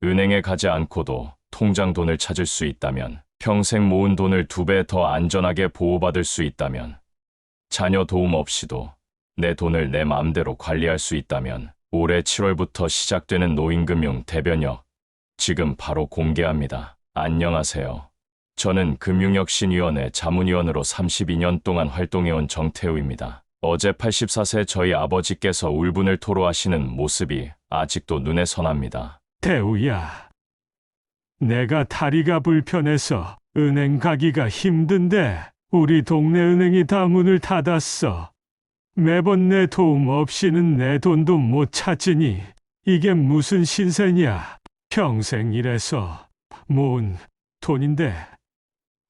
은행에 가지 않고도 통장 돈을 찾을 수 있다면, 평생 모은 돈을 2배 더 안전하게 보호받을 수 있다면, 자녀 도움 없이도 내 돈을 내 마음대로 관리할 수 있다면, 올해 7월부터 시작되는 노인금융 대변역, 지금 바로 공개합니다. 안녕하세요. 저는 금융혁신위원회 자문위원으로 32년 동안 활동해온 정태우입니다. 어제 84세 저희 아버지께서 울분을 토로하시는 모습이 아직도 눈에 선합니다. 태우야, 내가 다리가 불편해서 은행 가기가 힘든데 우리 동네 은행이 다 문을 닫았어. 매번 내 도움 없이는 내 돈도 못 찾으니 이게 무슨 신세냐. 평생 일해서 모은 돈인데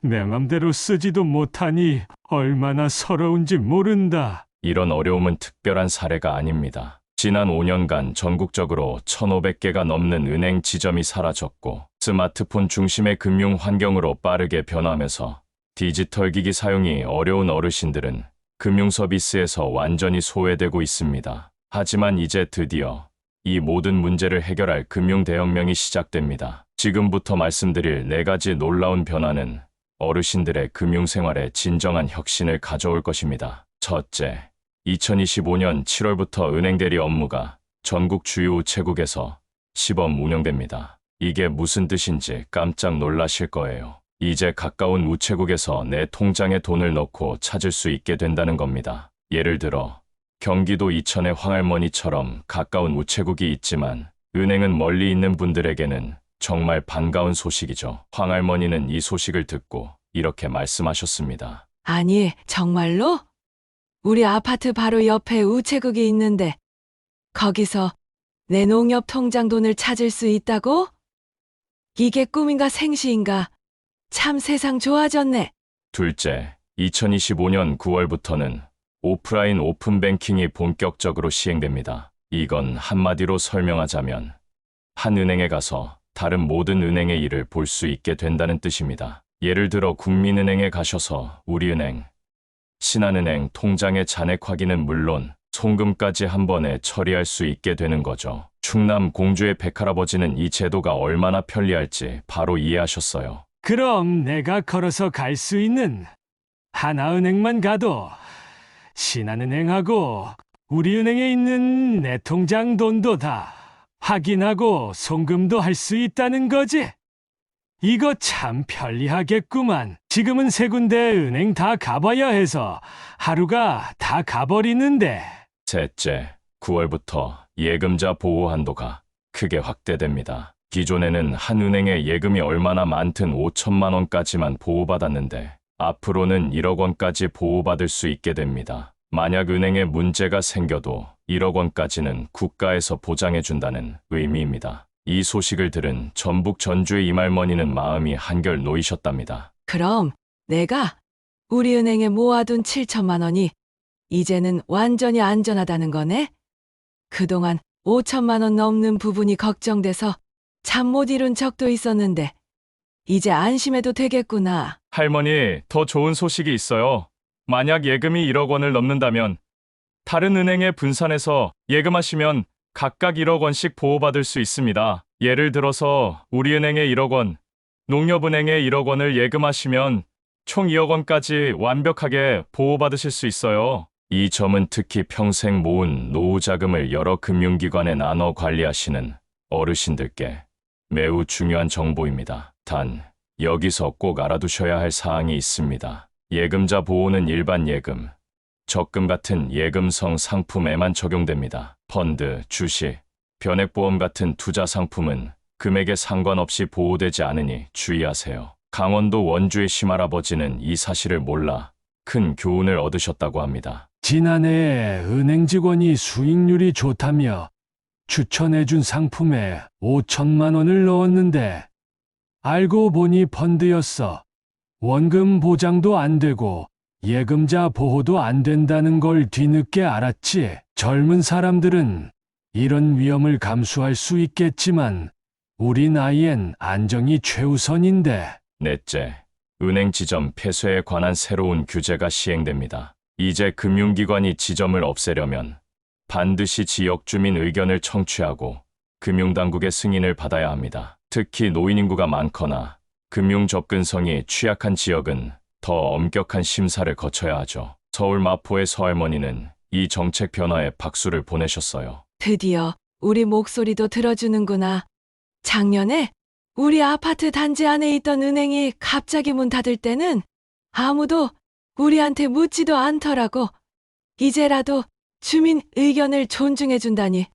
내 맘대로 쓰지도 못하니 얼마나 서러운지 모른다. 이런 어려움은 특별한 사례가 아닙니다. 지난 5년간 전국적으로 1,500개가 넘는 은행 지점이 사라졌고, 스마트폰 중심의 금융 환경으로 빠르게 변화하면서 디지털 기기 사용이 어려운 어르신들은 금융 서비스에서 완전히 소외되고 있습니다. 하지만 이제 드디어 이 모든 문제를 해결할 금융 대혁명이 시작됩니다. 지금부터 말씀드릴 4가지 놀라운 변화는 어르신들의 금융 생활에 진정한 혁신을 가져올 것입니다. 첫째, 2025년 7월부터 은행 대리 업무가 전국 주요 우체국에서 시범 운영됩니다. 이게 무슨 뜻인지 깜짝 놀라실 거예요. 이제 가까운 우체국에서 내 통장에 돈을 넣고 찾을 수 있게 된다는 겁니다. 예를 들어 경기도 이천의 황할머니처럼 가까운 우체국이 있지만 은행은 멀리 있는 분들에게는 정말 반가운 소식이죠. 황할머니는 이 소식을 듣고 이렇게 말씀하셨습니다. 아니, 정말로? 우리 아파트 바로 옆에 우체국이 있는데 거기서 내 농협 통장 돈을 찾을 수 있다고? 이게 꿈인가 생시인가? 참 세상 좋아졌네. 둘째, 2025년 9월부터는 오프라인 오픈뱅킹이 본격적으로 시행됩니다. 이건 한마디로 설명하자면 한 은행에 가서 다른 모든 은행의 일을 볼 수 있게 된다는 뜻입니다. 예를 들어 국민은행에 가셔서 우리은행, 신한은행 통장의 잔액 확인은 물론 송금까지 한 번에 처리할 수 있게 되는 거죠. 충남 공주의 백할아버지는 이 제도가 얼마나 편리할지 바로 이해하셨어요. 그럼 내가 걸어서 갈 수 있는 하나은행만 가도 신한은행하고 우리은행에 있는 내 통장 돈도 다 확인하고 송금도 할 수 있다는 거지? 이거 참 편리하겠구만. 지금은 3군데 은행 다 가봐야 해서 하루가 다 가버리는데. 셋째, 9월부터 예금자 보호 한도가 크게 확대됩니다. 기존에는 한 은행에 예금이 얼마나 많든 5천만 원까지만 보호받았는데 앞으로는 1억 원까지 보호받을 수 있게 됩니다. 만약 은행에 문제가 생겨도 1억 원까지는 국가에서 보장해준다는 의미입니다. 이 소식을 들은 전북 전주의 이말머니는 마음이 한결 놓이셨답니다. 그럼 내가 우리 은행에 모아둔 7천만 원이 이제는 완전히 안전하다는 거네? 그동안 5천만 원 넘는 부분이 걱정돼서 잠 못 이룬 적도 있었는데 이제 안심해도 되겠구나. 할머니, 더 좋은 소식이 있어요. 만약 예금이 1억 원을 넘는다면 다른 은행에 분산해서 예금하시면 각각 1억 원씩 보호받을 수 있습니다. 예를 들어서 우리은행에 1억 원, 농협은행에 1억 원을 예금하시면 총 2억 원까지 완벽하게 보호받으실 수 있어요. 이 점은 특히 평생 모은 노후 자금을 여러 금융기관에 나눠 관리하시는 어르신들께 매우 중요한 정보입니다. 단, 여기서 꼭 알아두셔야 할 사항이 있습니다. 예금자 보호는 일반 예금, 적금 같은 예금성 상품에만 적용됩니다. 펀드, 주식, 변액보험 같은 투자 상품은 금액에 상관없이 보호되지 않으니 주의하세요. 강원도 원주의 심할아버지는 이 사실을 몰라 큰 교훈을 얻으셨다고 합니다. 지난해 은행 직원이 수익률이 좋다며 추천해준 상품에 5천만 원을 넣었는데 알고 보니 펀드였어. 원금 보장도 안 되고 예금자 보호도 안 된다는 걸 뒤늦게 알았지. 젊은 사람들은 이런 위험을 감수할 수 있겠지만 우리 나이엔 안정이 최우선인데. 넷째, 은행 지점 폐쇄에 관한 새로운 규제가 시행됩니다. 이제 금융기관이 지점을 없애려면 반드시 지역 주민 의견을 청취하고 금융당국의 승인을 받아야 합니다. 특히 노인 인구가 많거나 금융 접근성이 취약한 지역은 더 엄격한 심사를 거쳐야 하죠. 서울 마포의 서할머니는 이 정책 변화에 박수를 보내셨어요. 드디어 우리 목소리도 들어주는구나. 작년에 우리 아파트 단지 안에 있던 은행이 갑자기 문 닫을 때는 아무도 우리한테 묻지도 않더라고. 이제라도 주민 의견을 존중해준다니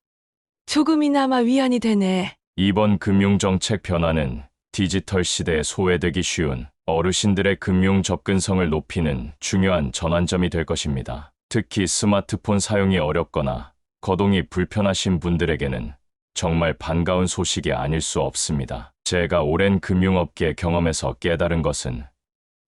조금이나마 위안이 되네. 이번 금융정책 변화는 디지털 시대에 소외되기 쉬운 어르신들의 금융 접근성을 높이는 중요한 전환점이 될 것입니다. 특히 스마트폰 사용이 어렵거나 거동이 불편하신 분들에게는 정말 반가운 소식이 아닐 수 없습니다. 제가 오랜 금융업계 경험에서 깨달은 것은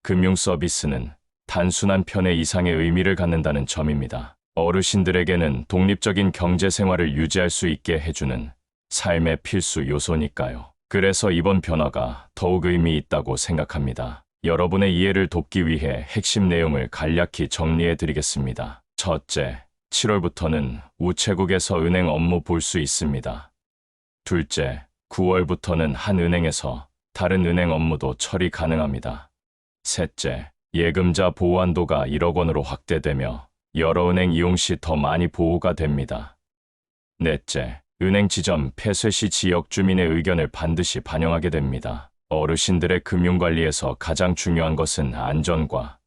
금융 서비스는 단순한 편의 이상의 의미를 갖는다는 점입니다. 어르신들에게는 독립적인 경제 생활을 유지할 수 있게 해주는 삶의 필수 요소니까요. 그래서 이번 변화가 더욱 의미 있다고 생각합니다. 여러분의 이해를 돕기 위해 핵심 내용을 간략히 정리해 드리겠습니다. 첫째, 7월부터는 우체국에서 은행 업무 볼 수 있습니다. 둘째, 9월부터는 한 은행에서 다른 은행 업무도 처리 가능합니다. 셋째, 예금자 보호 한도가 1억 원으로 확대되며 여러 은행 이용 시 더 많이 보호가 됩니다. 넷째, 은행 지점 폐쇄 시 지역 주민의 의견을 반드시 반영하게 됩니다. 어르신들의 금융관리에서 가장 중요한 것은 안전과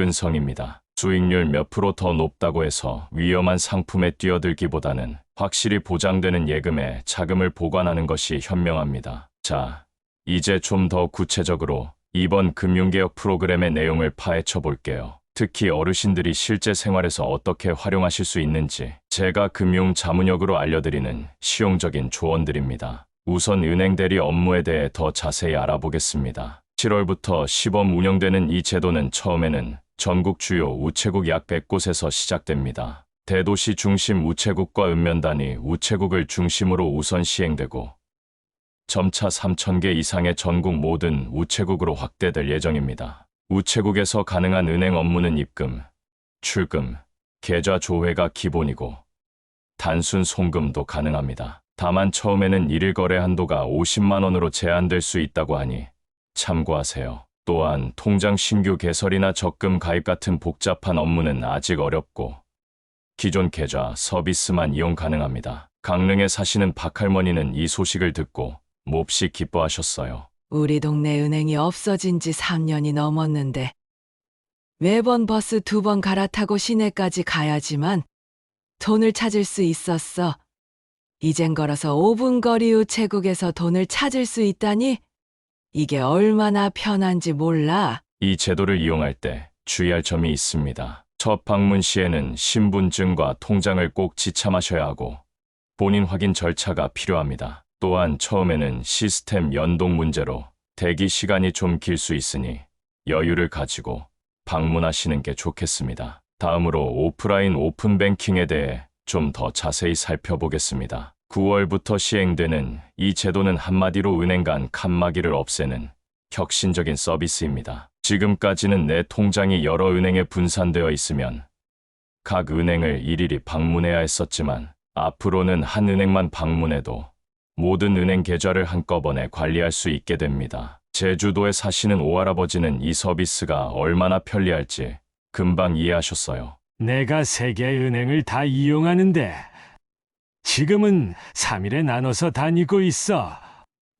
접근성입니다. 수익률 몇 프로 더 높다고 해서 위험한 상품에 뛰어들기보다는 확실히 보장되는 예금에 자금을 보관하는 것이 현명합니다. 자, 이제 좀 더 구체적으로 이번 금융개혁 프로그램의 내용을 파헤쳐 볼게요. 특히 어르신들이 실제 생활에서 어떻게 활용하실 수 있는지 제가 금융 자문역으로 알려드리는 실용적인 조언들입니다. 우선 은행 대리 업무에 대해 더 자세히 알아보겠습니다. 7월부터 시범 운영되는 이 제도는 처음에는 전국 주요 우체국 약 100곳에서 시작됩니다. 대도시 중심 우체국과 읍면단위 우체국을 중심으로 우선 시행되고 점차 3,000개 이상의 전국 모든 우체국으로 확대될 예정입니다. 우체국에서 가능한 은행 업무는 입금, 출금, 계좌 조회가 기본이고 단순 송금도 가능합니다. 다만 처음에는 일일 거래 한도가 50만 원으로 제한될 수 있다고 하니 참고하세요. 또한 통장 신규 개설이나 적금 가입 같은 복잡한 업무는 아직 어렵고 기존 계좌 서비스만 이용 가능합니다. 강릉에 사시는 박할머니는 이 소식을 듣고 몹시 기뻐하셨어요. 우리 동네 은행이 없어진 지 3년이 넘었는데 매번 버스 2번 갈아타고 시내까지 가야지만 돈을 찾을 수 있었어. 이젠 걸어서 5분 거리 우체국에서 돈을 찾을 수 있다니 이게 얼마나 편한지 몰라. 이 제도를 이용할 때 주의할 점이 있습니다. 첫 방문 시에는 신분증과 통장을 꼭 지참하셔야 하고 본인 확인 절차가 필요합니다. 또한 처음에는 시스템 연동 문제로 대기 시간이 좀 길 수 있으니 여유를 가지고 방문하시는 게 좋겠습니다. 다음으로 오프라인 오픈뱅킹에 대해 좀 더 자세히 살펴보겠습니다. 9월부터 시행되는 이 제도는 한마디로 은행 간 칸막이를 없애는 혁신적인 서비스입니다. 지금까지는 내 통장이 여러 은행에 분산되어 있으면 각 은행을 일일이 방문해야 했었지만 앞으로는 한 은행만 방문해도 모든 은행 계좌를 한꺼번에 관리할 수 있게 됩니다. 제주도에 사시는 오할아버지는 이 서비스가 얼마나 편리할지 금방 이해하셨어요. 내가 3개 은행을 다 이용하는데 지금은 3일에 나눠서 다니고 있어.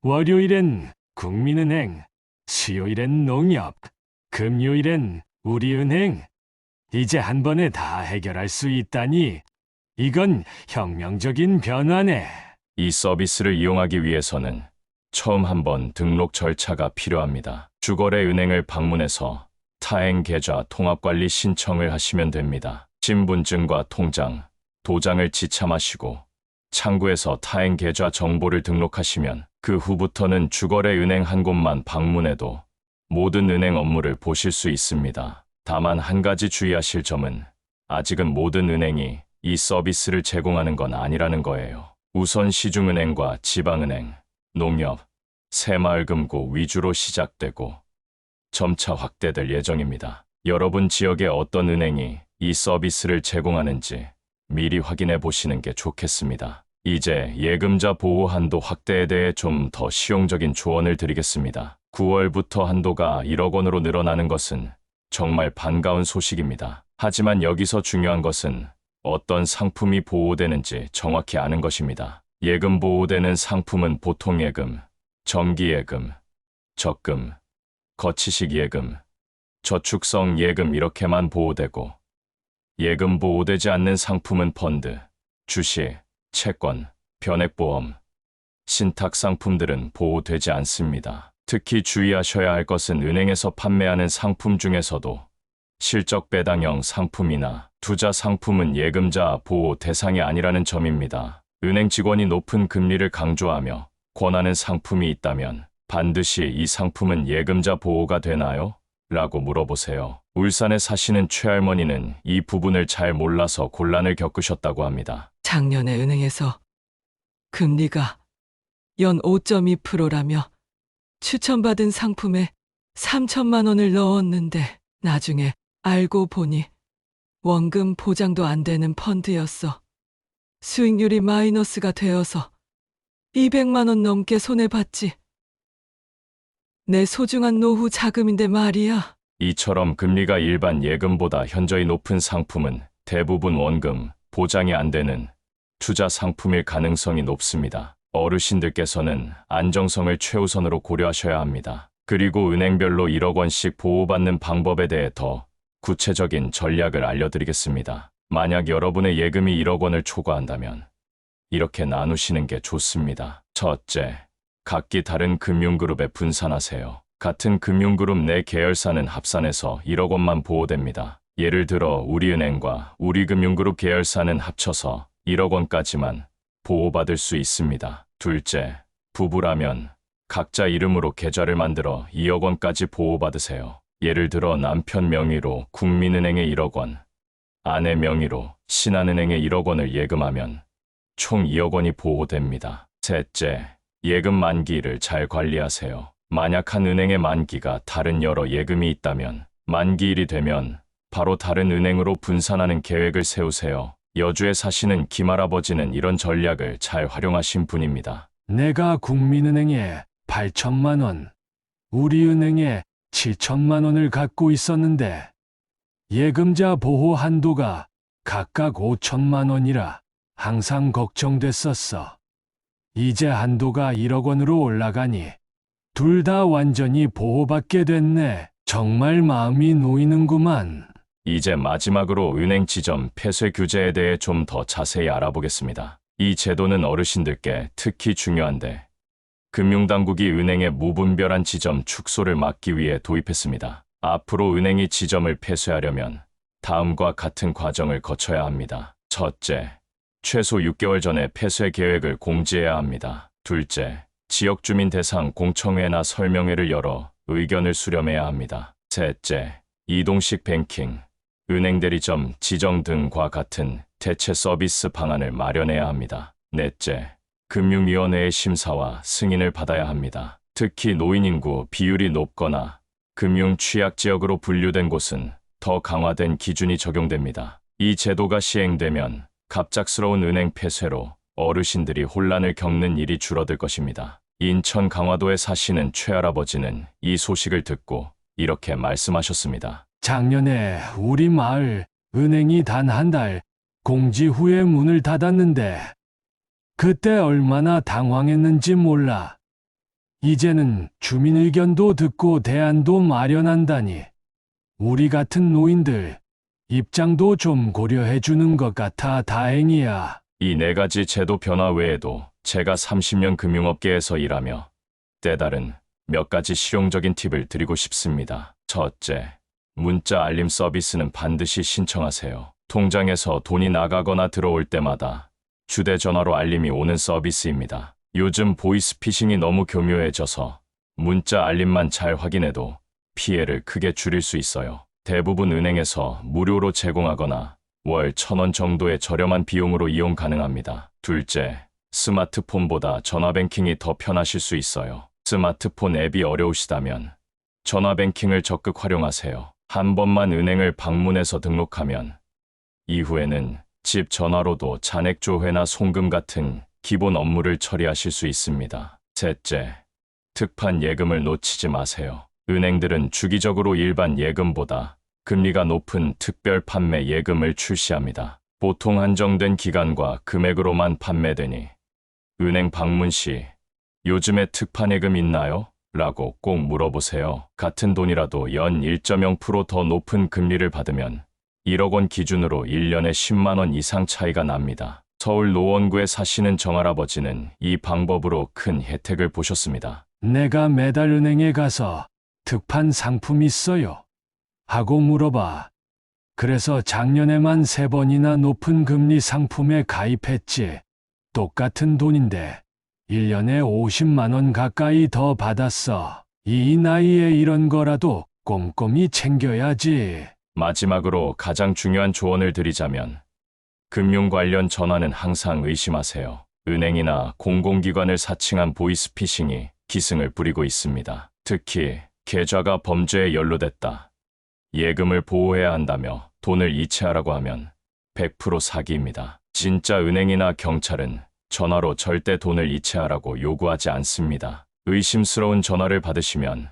월요일엔 국민은행, 수요일엔 농협, 금요일엔 우리은행. 이제 한 번에 다 해결할 수 있다니 이건 혁명적인 변화네. 이 서비스를 이용하기 위해서는 처음 한번 등록 절차가 필요합니다. 주거래 은행을 방문해서 타행 계좌 통합관리 신청을 하시면 됩니다. 신분증과 통장, 도장을 지참하시고 창구에서 타행 계좌 정보를 등록하시면 그 후부터는 주거래 은행 한 곳만 방문해도 모든 은행 업무를 보실 수 있습니다. 다만 한 가지 주의하실 점은 아직은 모든 은행이 이 서비스를 제공하는 건 아니라는 거예요. 우선 시중은행과 지방은행, 농협, 새마을금고 위주로 시작되고 점차 확대될 예정입니다. 여러분 지역의 어떤 은행이 이 서비스를 제공하는지 미리 확인해 보시는 게 좋겠습니다. 이제 예금자 보호 한도 확대에 대해 좀 더 실용적인 조언을 드리겠습니다. 9월부터 한도가 1억 원으로 늘어나는 것은 정말 반가운 소식입니다. 하지만 여기서 중요한 것은 어떤 상품이 보호되는지 정확히 아는 것입니다. 예금 보호되는 상품은 보통 예금, 정기 예금, 적금, 거치식 예금, 저축성 예금 이렇게만 보호되고 예금 보호되지 않는 상품은 펀드, 주식, 채권, 변액보험, 신탁 상품들은 보호되지 않습니다. 특히 주의하셔야 할 것은 은행에서 판매하는 상품 중에서도 실적 배당형 상품이나 투자 상품은 예금자 보호 대상이 아니라는 점입니다. 은행 직원이 높은 금리를 강조하며 권하는 상품이 있다면 반드시 이 상품은 예금자 보호가 되나요? 라고 물어보세요. 울산에 사시는 최할머니는 이 부분을 잘 몰라서 곤란을 겪으셨다고 합니다. 작년에 은행에서 금리가 연 5.2%라며 추천받은 상품에 3천만 원을 넣었는데 나중에 알고 보니 원금 보장도 안 되는 펀드였어. 수익률이 마이너스가 되어서 200만 원 넘게 손해봤지. 내 소중한 노후 자금인데 말이야. 이처럼 금리가 일반 예금보다 현저히 높은 상품은 대부분 원금, 보장이 안 되는 투자 상품일 가능성이 높습니다. 어르신들께서는 안정성을 최우선으로 고려하셔야 합니다. 그리고 은행별로 1억 원씩 보호받는 방법에 대해 더 구체적인 전략을 알려드리겠습니다. 만약 여러분의 예금이 1억 원을 초과한다면 이렇게 나누시는 게 좋습니다. 첫째, 각기 다른 금융그룹에 분산하세요. 같은 금융그룹 내 계열사는 합산해서 1억 원만 보호됩니다. 예를 들어 우리은행과 우리금융그룹 계열사는 합쳐서 1억 원까지만 보호받을 수 있습니다. 둘째, 부부라면 각자 이름으로 계좌를 만들어 2억 원까지 보호받으세요. 예를 들어 남편 명의로 국민은행에 1억 원, 아내 명의로 신한은행에 1억 원을 예금하면 총 2억 원이 보호됩니다. 셋째, 예금 만기를 잘 관리하세요. 만약 한 은행의 만기가 다른 여러 예금이 있다면 만기일이 되면 바로 다른 은행으로 분산하는 계획을 세우세요. 여주에 사시는 김할아버지는 이런 전략을 잘 활용하신 분입니다. 내가 국민은행에 8천만 원, 우리은행에 7천만 원을 갖고 있었는데 예금자 보호 한도가 각각 5천만 원이라 항상 걱정됐었어. 이제 한도가 1억 원으로 올라가니 둘 다 완전히 보호받게 됐네. 정말 마음이 놓이는구만. 이제 마지막으로 은행 지점 폐쇄 규제에 대해 좀 더 자세히 알아보겠습니다. 이 제도는 어르신들께 특히 중요한데 금융당국이 은행의 무분별한 지점 축소를 막기 위해 도입했습니다. 앞으로 은행이 지점을 폐쇄하려면 다음과 같은 과정을 거쳐야 합니다. 첫째, 최소 6개월 전에 폐쇄 계획을 공지해야 합니다. 둘째, 지역 주민 대상 공청회나 설명회를 열어 의견을 수렴해야 합니다. 셋째, 이동식 뱅킹, 은행 대리점 지정 등과 같은 대체 서비스 방안을 마련해야 합니다. 넷째, 금융위원회의 심사와 승인을 받아야 합니다. 특히 노인 인구 비율이 높거나 금융 취약 지역으로 분류된 곳은 더 강화된 기준이 적용됩니다. 이 제도가 시행되면 갑작스러운 은행 폐쇄로 어르신들이 혼란을 겪는 일이 줄어들 것입니다. 인천 강화도에 사시는 최할아버지는 이 소식을 듣고 이렇게 말씀하셨습니다. 작년에 우리 마을 은행이 단 한 달 공지 후에 문을 닫았는데 그때 얼마나 당황했는지 몰라. 이제는 주민 의견도 듣고 대안도 마련한다니 우리 같은 노인들 입장도 좀 고려해 주는 것 같아 다행이야. 이 네 가지 제도 변화 외에도 제가 30년 금융업계에서 일하며 때다른 몇 가지 실용적인 팁을 드리고 싶습니다. 첫째, 문자 알림 서비스는 반드시 신청하세요. 통장에서 돈이 나가거나 들어올 때마다 휴대전화로 알림이 오는 서비스입니다. 요즘 보이스피싱이 너무 교묘해져서 문자 알림만 잘 확인해도 피해를 크게 줄일 수 있어요. 대부분 은행에서 무료로 제공하거나 월 1,000원 정도의 저렴한 비용으로 이용 가능합니다. 둘째, 스마트폰보다 전화뱅킹이 더 편하실 수 있어요. 스마트폰 앱이 어려우시다면 전화뱅킹을 적극 활용하세요. 한 번만 은행을 방문해서 등록하면 이후에는 집 전화로도 잔액조회나 송금 같은 기본 업무를 처리하실 수 있습니다. 셋째, 특판 예금을 놓치지 마세요. 은행들은 주기적으로 일반 예금보다 금리가 높은 특별 판매 예금을 출시합니다. 보통 한정된 기간과 금액으로만 판매되니 은행 방문 시 요즘에 특판 예금 있나요? 라고 꼭 물어보세요. 같은 돈이라도 연 1.0% 더 높은 금리를 받으면 1억 원 기준으로 1년에 10만 원 이상 차이가 납니다. 서울 노원구에 사시는 정할아버지는 이 방법으로 큰 혜택을 보셨습니다. 내가 매달 은행에 가서 특판 상품 있어요? 하고 물어봐. 그래서 작년에만 3번이나 높은 금리 상품에 가입했지. 똑같은 돈인데 1년에 50만 원 가까이 더 받았어. 이 나이에 이런 거라도 꼼꼼히 챙겨야지. 마지막으로 가장 중요한 조언을 드리자면 금융 관련 전화는 항상 의심하세요. 은행이나 공공기관을 사칭한 보이스피싱이 기승을 부리고 있습니다. 특히 계좌가 범죄에 연루됐다, 예금을 보호해야 한다며 돈을 이체하라고 하면 100% 사기입니다. 진짜 은행이나 경찰은 전화로 절대 돈을 이체하라고 요구하지 않습니다. 의심스러운 전화를 받으시면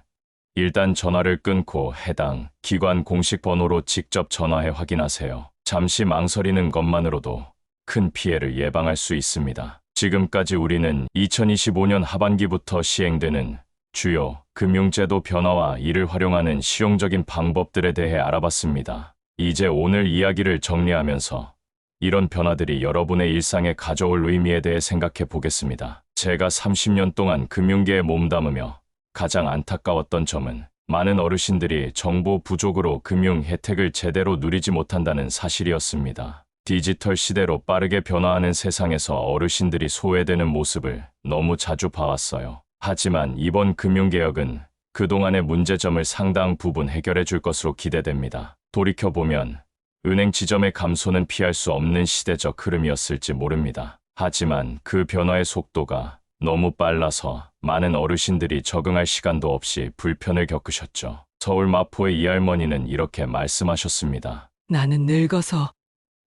일단 전화를 끊고 해당 기관 공식 번호로 직접 전화해 확인하세요. 잠시 망설이는 것만으로도 큰 피해를 예방할 수 있습니다. 지금까지 우리는 2025년 하반기부터 시행되는 주요 금융제도 변화와 이를 활용하는 실용적인 방법들에 대해 알아봤습니다. 이제 오늘 이야기를 정리하면서 이런 변화들이 여러분의 일상에 가져올 의미에 대해 생각해 보겠습니다. 제가 30년 동안 금융계에 몸담으며 가장 안타까웠던 점은 많은 어르신들이 정보 부족으로 금융 혜택을 제대로 누리지 못한다는 사실이었습니다. 디지털 시대로 빠르게 변화하는 세상에서 어르신들이 소외되는 모습을 너무 자주 봐왔어요. 하지만 이번 금융개혁은 그동안의 문제점을 상당 부분 해결해 줄 것으로 기대됩니다. 돌이켜보면 은행 지점의 감소는 피할 수 없는 시대적 흐름이었을지 모릅니다. 하지만 그 변화의 속도가 너무 빨라서 많은 어르신들이 적응할 시간도 없이 불편을 겪으셨죠. 서울 마포의 이 할머니는 이렇게 말씀하셨습니다. 나는 늙어서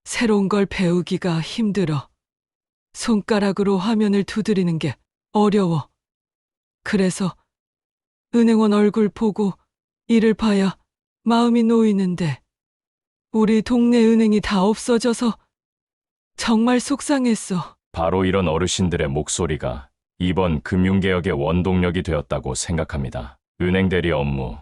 새로운 걸 배우기가 힘들어. 손가락으로 화면을 두드리는 게 어려워. 그래서 은행원 얼굴 보고 일을 봐야 마음이 놓이는데 우리 동네 은행이 다 없어져서 정말 속상했어. 바로 이런 어르신들의 목소리가 이번 금융개혁의 원동력이 되었다고 생각합니다. 은행 대리 업무,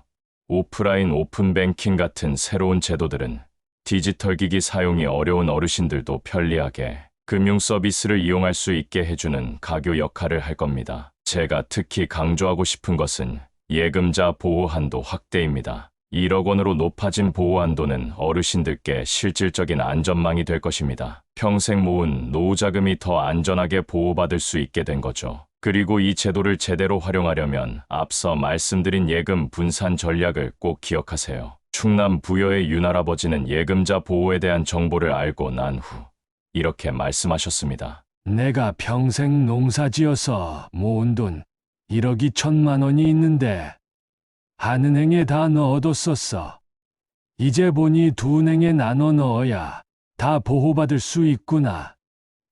오프라인 오픈뱅킹 같은 새로운 제도들은 디지털 기기 사용이 어려운 어르신들도 편리하게 금융 서비스를 이용할 수 있게 해주는 가교 역할을 할 겁니다. 제가 특히 강조하고 싶은 것은 예금자 보호 한도 확대입니다. 1억 원으로 높아진 보호 한도는 어르신들께 실질적인 안전망이 될 것입니다. 평생 모은 노후자금이 더 안전하게 보호받을 수 있게 된 거죠. 그리고 이 제도를 제대로 활용하려면 앞서 말씀드린 예금 분산 전략을 꼭 기억하세요. 충남 부여의 윤할아버지는 예금자 보호에 대한 정보를 알고 난 후 이렇게 말씀하셨습니다. 내가 평생 농사지어서 모은 돈 1억 2천만 원이 있는데 한 은행에 다 넣어뒀었어. 이제 보니 두 은행에 나눠 넣어야 다 보호받을 수 있구나.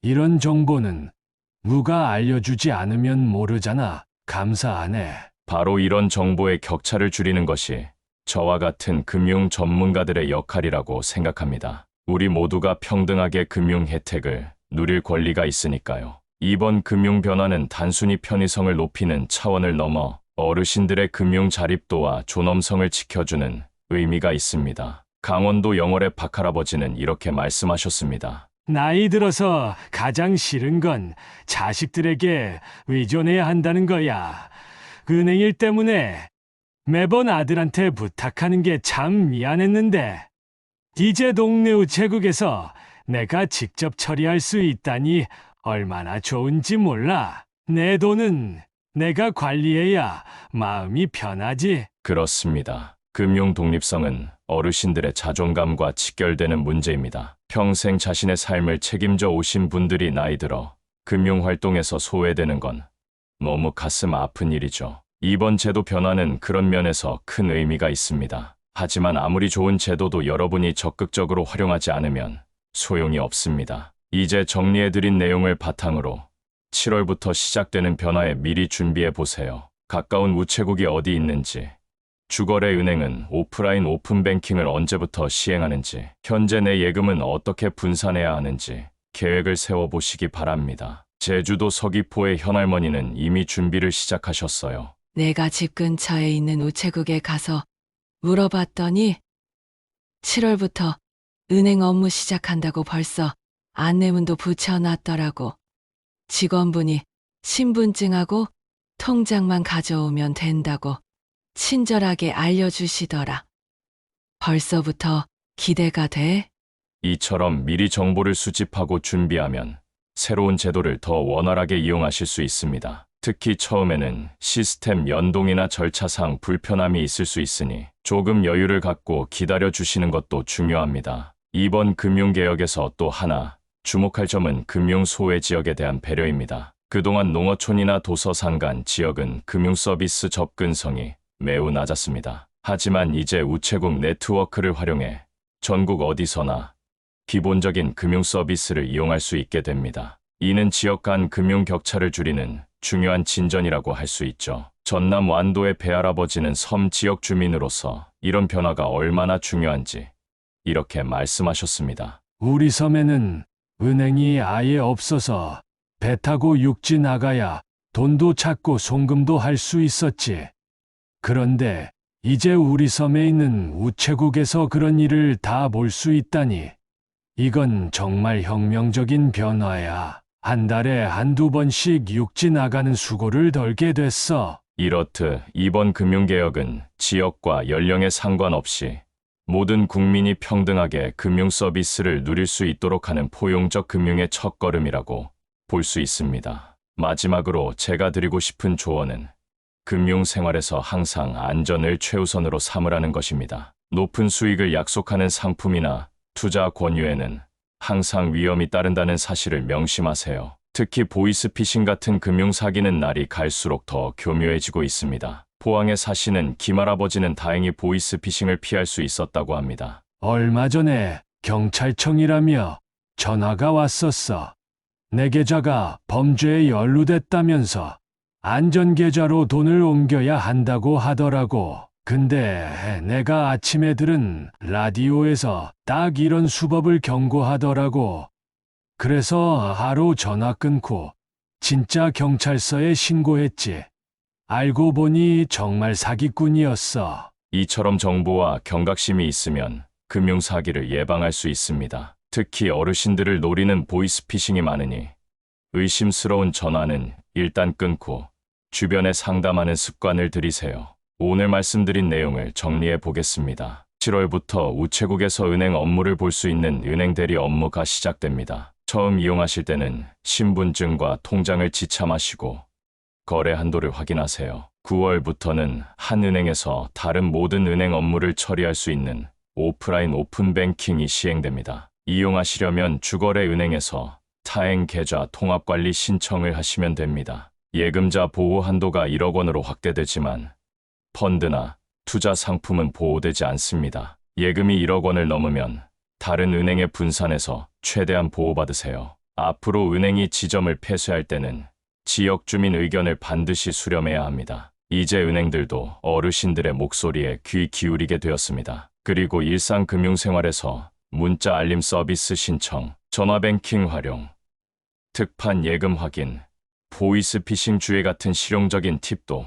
이런 정보는 누가 알려주지 않으면 모르잖아. 감사하네. 바로 이런 정보의 격차를 줄이는 것이 저와 같은 금융 전문가들의 역할이라고 생각합니다. 우리 모두가 평등하게 금융 혜택을 누릴 권리가 있으니까요. 이번 금융 변화는 단순히 편의성을 높이는 차원을 넘어 어르신들의 금융 자립도와 존엄성을 지켜주는 의미가 있습니다. 강원도 영월의 박할아버지는 이렇게 말씀하셨습니다. 나이 들어서 가장 싫은 건 자식들에게 의존해야 한다는 거야. 은행 일 때문에 매번 아들한테 부탁하는 게 참 미안했는데 이제 동네 우체국에서 내가 직접 처리할 수 있다니 얼마나 좋은지 몰라. 내 돈은 내가 관리해야 마음이 편하지. 그렇습니다. 금융 독립성은 어르신들의 자존감과 직결되는 문제입니다. 평생 자신의 삶을 책임져 오신 분들이 나이 들어 금융 활동에서 소외되는 건 너무 가슴 아픈 일이죠. 이번 제도 변화는 그런 면에서 큰 의미가 있습니다. 하지만 아무리 좋은 제도도 여러분이 적극적으로 활용하지 않으면 소용이 없습니다. 이제 정리해드린 내용을 바탕으로 7월부터 시작되는 변화에 미리 준비해 보세요. 가까운 우체국이 어디 있는지, 주거래 은행은 오프라인 오픈뱅킹을 언제부터 시행하는지, 현재 내 예금은 어떻게 분산해야 하는지 계획을 세워보시기 바랍니다. 제주도 서귀포의 현할머니는 이미 준비를 시작하셨어요. 내가 집 근처에 있는 우체국에 가서 물어봤더니 7월부터 은행 업무 시작한다고 벌써 안내문도 붙여놨더라고. 직원분이 신분증하고 통장만 가져오면 된다고 친절하게 알려주시더라. 벌써부터 기대가 돼. 이처럼 미리 정보를 수집하고 준비하면 새로운 제도를 더 원활하게 이용하실 수 있습니다. 특히 처음에는 시스템 연동이나 절차상 불편함이 있을 수 있으니 조금 여유를 갖고 기다려 주시는 것도 중요합니다. 이번 금융개혁에서 또 하나 주목할 점은 금융 소외 지역에 대한 배려입니다. 그동안 농어촌이나 도서상간 지역은 금융서비스 접근성이 매우 낮았습니다. 하지만 이제 우체국 네트워크를 활용해 전국 어디서나 기본적인 금융 서비스를 이용할 수 있게 됩니다. 이는 지역 간 금융 격차를 줄이는 중요한 진전이라고 할 수 있죠. 전남 완도의 배할아버지는 섬 지역 주민으로서 이런 변화가 얼마나 중요한지 이렇게 말씀하셨습니다. 우리 섬에는 은행이 아예 없어서 배 타고 육지 나가야 돈도 찾고 송금도 할 수 있었지. 그런데 이제 우리 섬에 있는 우체국에서 그런 일을 다 볼 수 있다니. 이건 정말 혁명적인 변화야. 한 달에 한두 번씩 육지 나가는 수고를 덜게 됐어. 이렇듯 이번 금융개혁은 지역과 연령에 상관없이 모든 국민이 평등하게 금융 서비스를 누릴 수 있도록 하는 포용적 금융의 첫걸음이라고 볼 수 있습니다. 마지막으로 제가 드리고 싶은 조언은 금융 생활에서 항상 안전을 최우선으로 삼으라는 것입니다. 높은 수익을 약속하는 상품이나 투자 권유에는 항상 위험이 따른다는 사실을 명심하세요. 특히 보이스피싱 같은 금융 사기는 날이 갈수록 더 교묘해지고 있습니다. 포항에 사시는 김할아버지는 다행히 보이스피싱을 피할 수 있었다고 합니다. 얼마 전에 경찰청이라며 전화가 왔었어. 내 계좌가 범죄에 연루됐다면서 안전계좌로 돈을 옮겨야 한다고 하더라고. 근데 내가 아침에 들은 라디오에서 딱 이런 수법을 경고하더라고. 그래서 하루 전화 끊고 진짜 경찰서에 신고했지. 알고 보니 정말 사기꾼이었어. 이처럼 정보와 경각심이 있으면 금융 사기를 예방할 수 있습니다. 특히 어르신들을 노리는 보이스피싱이 많으니 의심스러운 전화는 일단 끊고 주변에 상담하는 습관을 들이세요. 오늘 말씀드린 내용을 정리해 보겠습니다. 7월부터 우체국에서 은행 업무를 볼 수 있는 은행 대리 업무가 시작됩니다. 처음 이용하실 때는 신분증과 통장을 지참하시고 거래 한도를 확인하세요. 9월부터는 한 은행에서 다른 모든 은행 업무를 처리할 수 있는 오프라인 오픈뱅킹이 시행됩니다. 이용하시려면 주거래 은행에서 타행 계좌 통합관리 신청을 하시면 됩니다. 예금자 보호 한도가 1억 원으로 확대되지만 펀드나 투자 상품은 보호되지 않습니다. 예금이 1억 원을 넘으면 다른 은행에 분산해서 최대한 보호받으세요. 앞으로 은행이 지점을 폐쇄할 때는 지역 주민 의견을 반드시 수렴해야 합니다. 이제 은행들도 어르신들의 목소리에 귀 기울이게 되었습니다. 그리고 일상 금융생활에서 문자 알림 서비스 신청, 전화뱅킹 활용, 특판 예금 확인, 보이스피싱 주의 같은 실용적인 팁도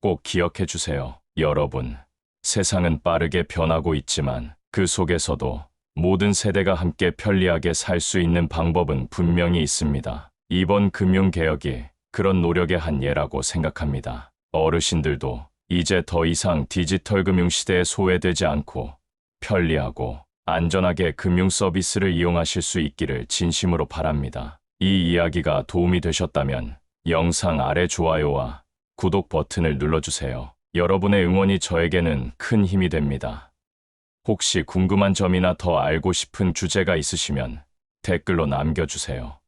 꼭 기억해 주세요. 여러분, 세상은 빠르게 변하고 있지만 그 속에서도 모든 세대가 함께 편리하게 살 수 있는 방법은 분명히 있습니다. 이번 금융개혁이 그런 노력의 한 예라고 생각합니다. 어르신들도 이제 더 이상 디지털 금융 시대에 소외되지 않고 편리하고 안전하게 금융 서비스를 이용하실 수 있기를 진심으로 바랍니다. 이 이야기가 도움이 되셨다면 영상 아래 좋아요와 구독 버튼을 눌러주세요. 여러분의 응원이 저에게는 큰 힘이 됩니다. 혹시 궁금한 점이나 더 알고 싶은 주제가 있으시면 댓글로 남겨주세요.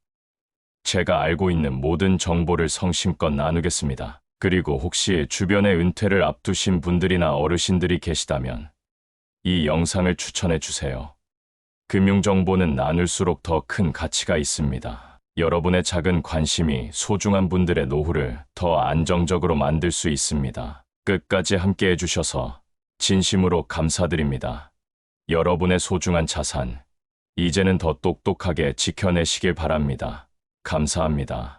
제가 알고 있는 모든 정보를 성심껏 나누겠습니다. 그리고 혹시 주변에 은퇴를 앞두신 분들이나 어르신들이 계시다면 이 영상을 추천해 주세요. 금융정보는 나눌수록 더 큰 가치가 있습니다. 여러분의 작은 관심이 소중한 분들의 노후를 더 안정적으로 만들 수 있습니다. 끝까지 함께 해주셔서 진심으로 감사드립니다. 여러분의 소중한 자산, 이제는 더 똑똑하게 지켜내시길 바랍니다. 감사합니다.